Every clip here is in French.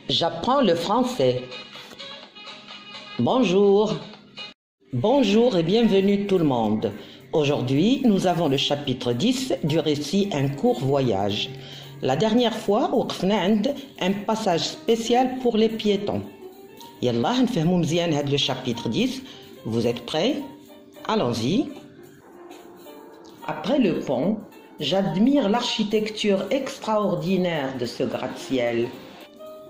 J'apprends le français. Bonjour. Bonjour et bienvenue tout le monde. Aujourd'hui, nous avons le chapitre 10 du récit Un court voyage. La dernière fois, on a un passage spécial pour les piétons. Yallah, nfahmou mzian had le chapitre 10. Vous êtes prêts? Allons-y. Après le pont, j'admire l'architecture extraordinaire de ce gratte-ciel.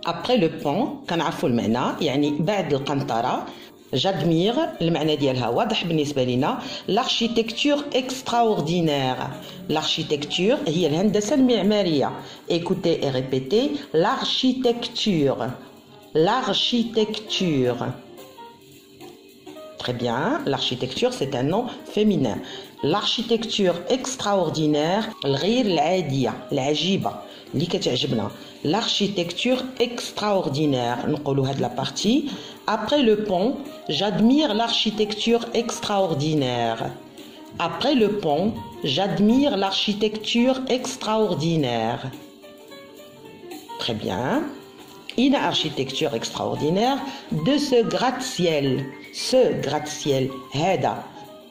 Après le pont, كنعرفوا المعنى يعني بعد القنطرة. J'admire المعنى ديالها واضح بالنسبة لنا l'architecture extraordinaire. L'architecture هي الهندسة المعمارية. Écoutez et répétez l'architecture. L'architecture. Très bien, l'architecture c'est un nom féminin. L'architecture extraordinaire الغير العادية العجيبة اللي كتعجبنا. L'architecture extraordinaire. نقولوا هاد la partie. Après le pont, j'admire l'architecture extraordinaire. Après le pont, j'admire l'architecture extraordinaire. Très bien. Une architecture extraordinaire de ce gratte-ciel. Ce gratte-ciel. هذا.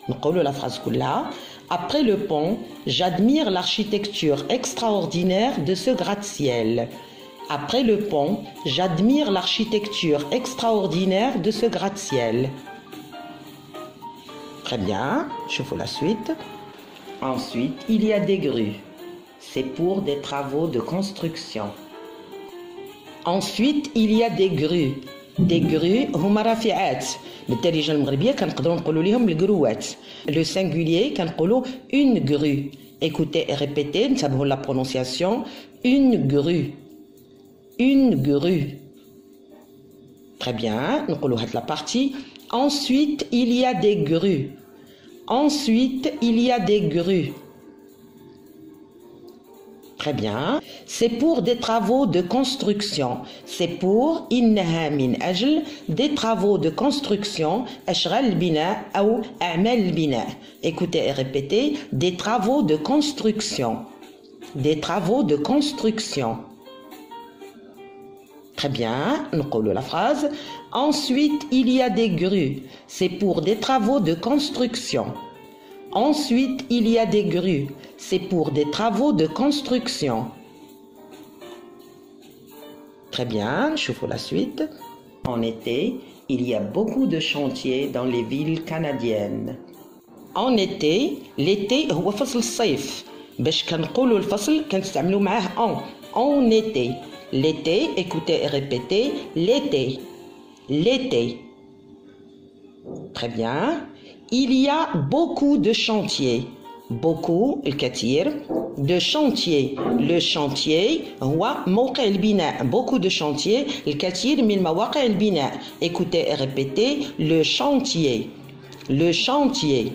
نقولوا la phrase كلها. Après le pont, j'admire l'architecture extraordinaire de ce gratte-ciel. Après le pont, j'admire l'architecture extraordinaire de ce gratte-ciel. Très bien, je fais la suite. Ensuite, il y a des grues. C'est pour des travaux de construction. Ensuite, il y a des grues. Des grues هما رافعات. بالدارجة المغربية كنقدروا نقولوا لهم الجروات. Le singulier كنقولوا une grue. Écoutez et répétez, نتبعوا la prononciation. Une grue. Une grue. Très bien, نقولوا هاد la partie. Ensuite, il y a des grues. Ensuite, il y a des grues. Très bien. C'est pour des travaux de construction. C'est pour إنها من أجل des travaux de construction. أشغال البناء أو أعمال البناء. Écoutez et répétez. Des travaux de construction. Des travaux de construction. Très bien. نقولوا la phrase. Ensuite, il y a des grues. C'est pour des travaux de construction. Ensuite, il y a des grues. C'est pour des travaux de construction. Très bien, je fais la suite. En été, il y a beaucoup de chantiers dans les villes canadiennes. En été, l'été هو فصل الصيف. باش كنقولوا الفصل كنستعملوا معاه en été. L'été, écoutez et répétez, l'été. L'été. Très bien. Il y a beaucoup de chantiers. Beaucoup, الكثير, de chantiers. Le chantier هو موقع البناء. Beaucoup de chantiers, الكثير من مواقع البناء. Écoutez et répétez, le chantier. Le chantier.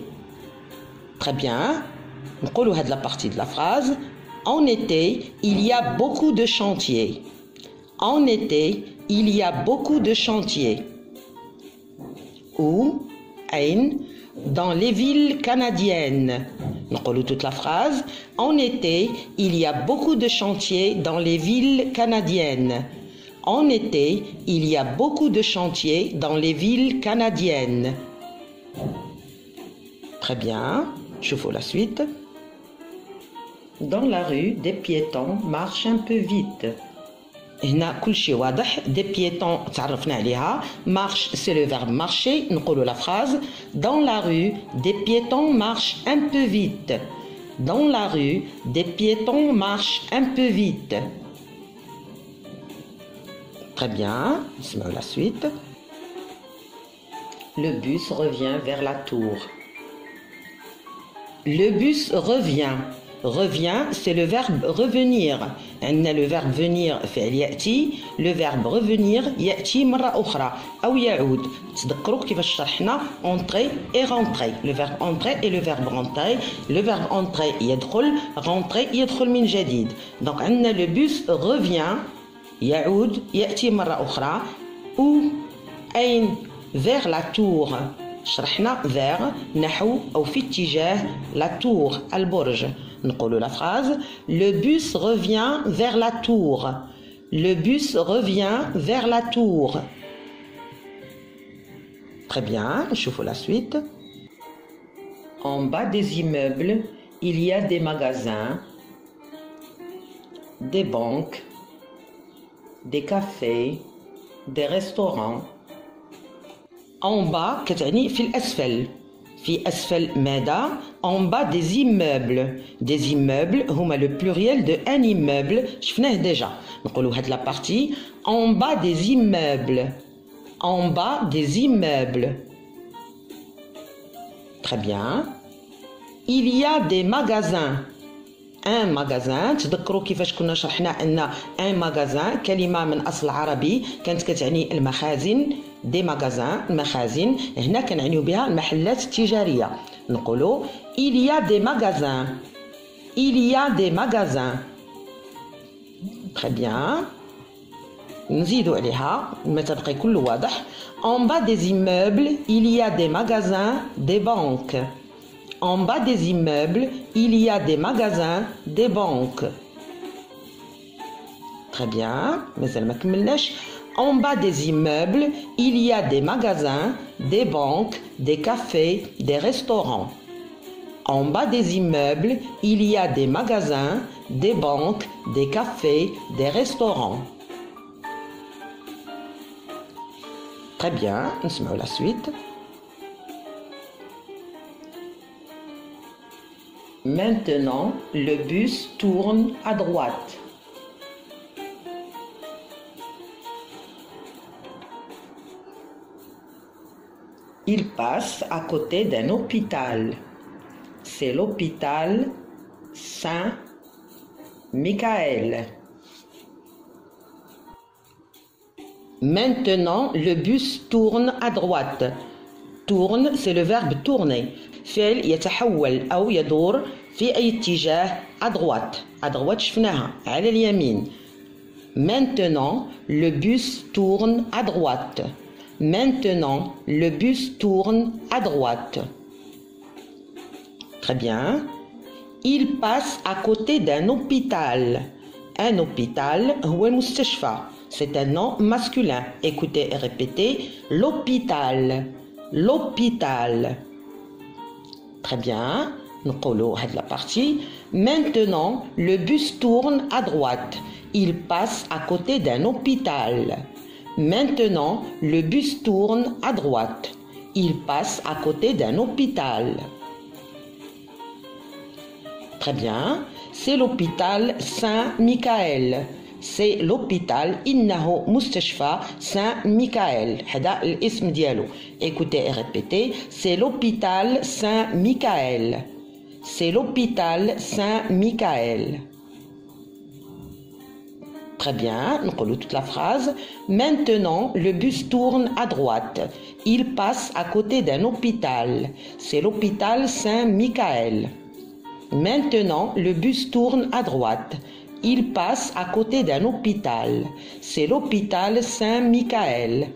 Très bien. نقولوا هاد la partie de la phrase. En été, il y a beaucoup de chantiers. En été, il y a beaucoup de chantiers. Où, أين, dans les villes canadiennes. نقولوا toute la phrase. En été, il y a beaucoup de chantiers dans les villes canadiennes. En été, il y a beaucoup de chantiers dans les villes canadiennes. Très bien. Je fais la suite. Dans la rue, des piétons marchent un peu vite. هنا كل شيء واضح. Des piétons تعرفنا عليها. Marche, c'est le verbe marcher. نقولوا la phrase. Dans la rue, des piétons marchent un peu vite. Dans la rue, des piétons marchent un peu vite. Très bien. C'est la suite. Le bus revient vers la tour. Le bus revient. Revient, c'est le verbe revenir. عندنا le verbe venir فعل يأتي. Le verbe revenir يأتي مرة أخرى أو يعود. تذكروا كيفاش شرحنا entrer et rentrer. Le verbe entrer et le verbe rentrer. Le verbe entrer يدخل. Rentrer يدخل من جديد. Donc عندنا le bus revient يعود يأتي مرة أخرى. Où أين vers la tour. شرحنا vers نحو أو في اتجاه la tour البرج. نقولوا la phrase. Le bus revient vers la tour. le bus revient vers la tour. Très bien, je vous la suite. En bas des immeubles, il y a des magasins, des banques, des cafés, des restaurants. En bas كتعني في الأسفل. في أسفل ماذا؟ En bas des immeubles. Des immeubles هما le pluriel de un immeuble. شفناه déjà. نقولوا هاد la partie en bas des immeubles. En bas des immeubles. Très bien. Il y a des magasins. Un magasin. تذكروا كيفاش كنا شرحنا أن un magasin كلمة من أصل عربي كانت كتعني المخازن. دي ماغازان المخازن هنا كنعنيو بها المحلات التجارية نقولوا il y a des magasins il y a des magasins très bien نزيدوا عليها ما تبقى كله واضح en bas des immeubles il y a des magasins des banques en bas des immeubles il y a des magasins des banques très bien مازال ما كملناش En bas des immeubles, il y a des magasins, des banques, des cafés, des restaurants. En bas des immeubles, il y a des magasins, des banques, des cafés, des restaurants. Très bien, nous sommes la suite. Maintenant, le bus tourne à droite. Il passe à côté d'un hôpital. C'est l'hôpital Saint-Michael. Maintenant, le bus tourne à droite. Tourne, c'est le verbe tourner. فعل يتحول أو يدور في أي اتجاه à droite. À droite شفناها على اليمين. Maintenant, le bus tourne à droite. Maintenant, le bus tourne à droite. Très bien. Il passe à côté d'un hôpital. Un hôpital, هو المستشفى. C'est un nom masculin. Écoutez et répétez. L'hôpital. L'hôpital. Très bien. نقولوا هاد la partie. Maintenant, le bus tourne à droite. Il passe à côté d'un hôpital. Maintenant, le bus tourne à droite. Il passe à côté d'un hôpital. Très bien. C'est l'hôpital Saint-Michael. C'est l'hôpital إنه مستشفى Saint-Michael. هذا الاسم ديالو. Écoutez et répétez. C'est l'hôpital Saint-Michael. C'est l'hôpital Saint-Michael. Très bien, nous collons toute la phrase. Maintenant, le bus tourne à droite. Il passe à côté d'un hôpital. C'est l'hôpital Saint-Michael. Maintenant, le bus tourne à droite. Il passe à côté d'un hôpital. C'est l'hôpital Saint-Michael.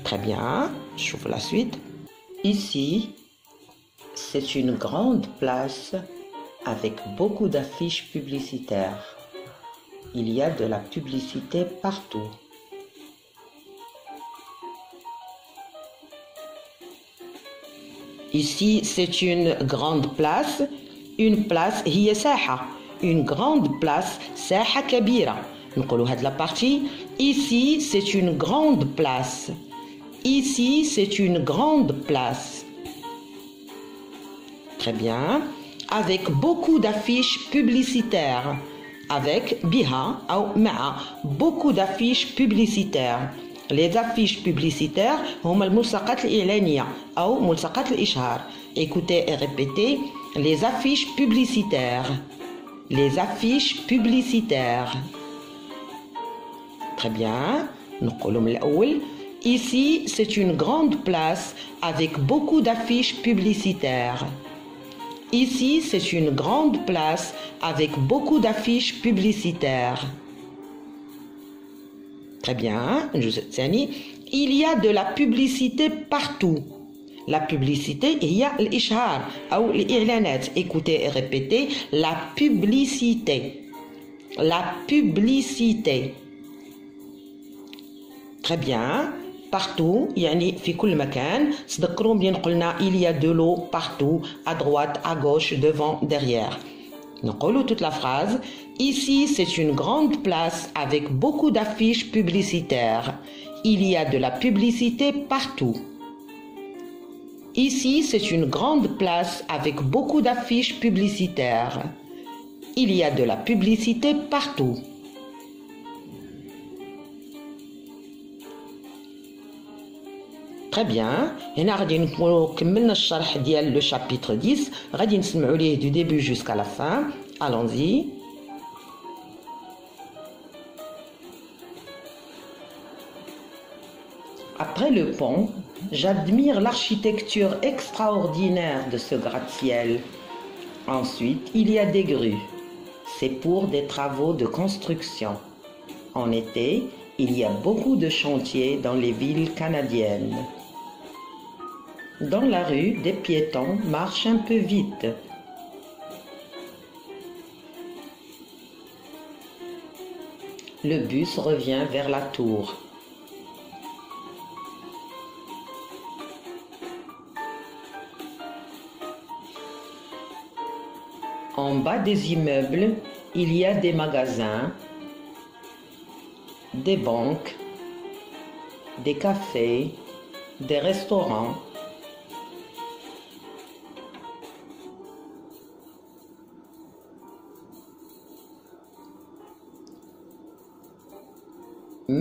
Très bien, j'ouvre la suite. Ici, c'est une grande place avec beaucoup d'affiches publicitaires. Il y a de la publicité partout. Ici, c'est une grande place. Une place هي ساحة. Une grande place ساحة كبيرة. نقولوا هاد la partie. Ici, c'est une grande place. Ici, c'est une grande place. Très bien. Avec beaucoup d'affiches publicitaires. Avec بها أو مع. Beaucoup d'affiches publicitaires. Les affiches publicitaires هما الملصقات الإعلانية أو ملصقات الإشهار. Écoutez et répétez. Les affiches publicitaires. Les affiches publicitaires. Très bien. نقولوا من الأول. Ici, c'est une grande place avec beaucoup d'affiches publicitaires. Ici, c'est une grande place avec beaucoup d'affiches publicitaires. Très bien. Il y a de la publicité partout. La publicité هي الإشهار أو الإعلانات. Écoutez et répétez. La publicité. La publicité. Très bien. Partout, يعني في كل مكان. تذكروا ملي قلنا il y a de l'eau partout, à droite, à gauche, devant, derrière. نقولوا toute la phrase. Ici, c'est une grande place avec beaucoup d'affiches publicitaires. Il y a de la publicité partout. Ici, c'est une grande place avec beaucoup d'affiches publicitaires. Il y a de la publicité partout. Très bien. هنا غادي نكونوا كملنا الشرح ديال le chapitre 10. غادي نسمعوا ليه du début jusqu'à la fin. Allons-y. Après le pont, j'admire l'architecture extraordinaire de ce gratte-ciel. Ensuite, il y a des grues. C'est pour des travaux de construction. En été, il y a beaucoup de chantiers dans les villes canadiennes. Dans la rue, des piétons marchent un peu vite. Le bus revient vers la tour. En bas des immeubles, il y a des magasins, des banques, des cafés, des restaurants.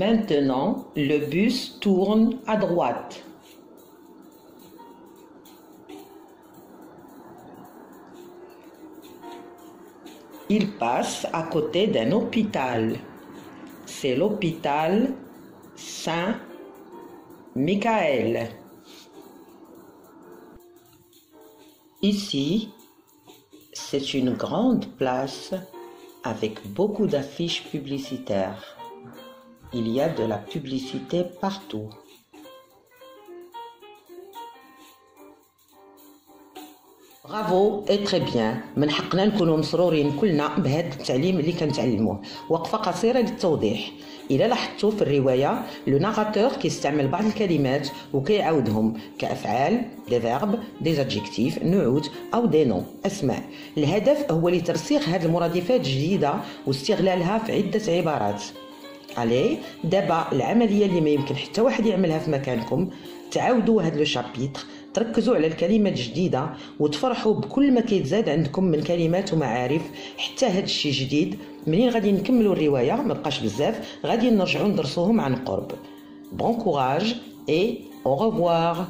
Maintenant, le bus tourne à droite. Il passe à côté d'un hôpital. C'est l'hôpital Saint-Michael. Ici, c'est une grande place avec beaucoup d'affiches publicitaires. Il y a de la publicité partout. برافو اي تري بيان. من حقنا نكونوا مسرورين كلنا بهذا التعليم اللي كنتعلموه. وقفه قصيره للتوضيح. الى لاحظتوا في الروايه لو ناراتور كيستعمل بعض الكلمات وكيعاودهم كافعال دي فيرب دي ادجيكتيف نعوت او دي نو اسماء. الهدف هو لترسيخ هذه المرادفات الجديده واستغلالها في عده عبارات. علي دابا العمليه اللي ما يمكن حتى واحد يعملها في مكانكم، تعاودوا هذا لو شابيتر، تركزوا على الكلمات الجديده وتفرحوا بكل ما كيتزاد عندكم من كلمات ومعارف. حتى هذا الشيء جديد منين غادي نكملوا الروايه ما بقاش بزاف غادي نرجعوا ندرسوهم عن قرب. بون كوراج اي او ريفوار.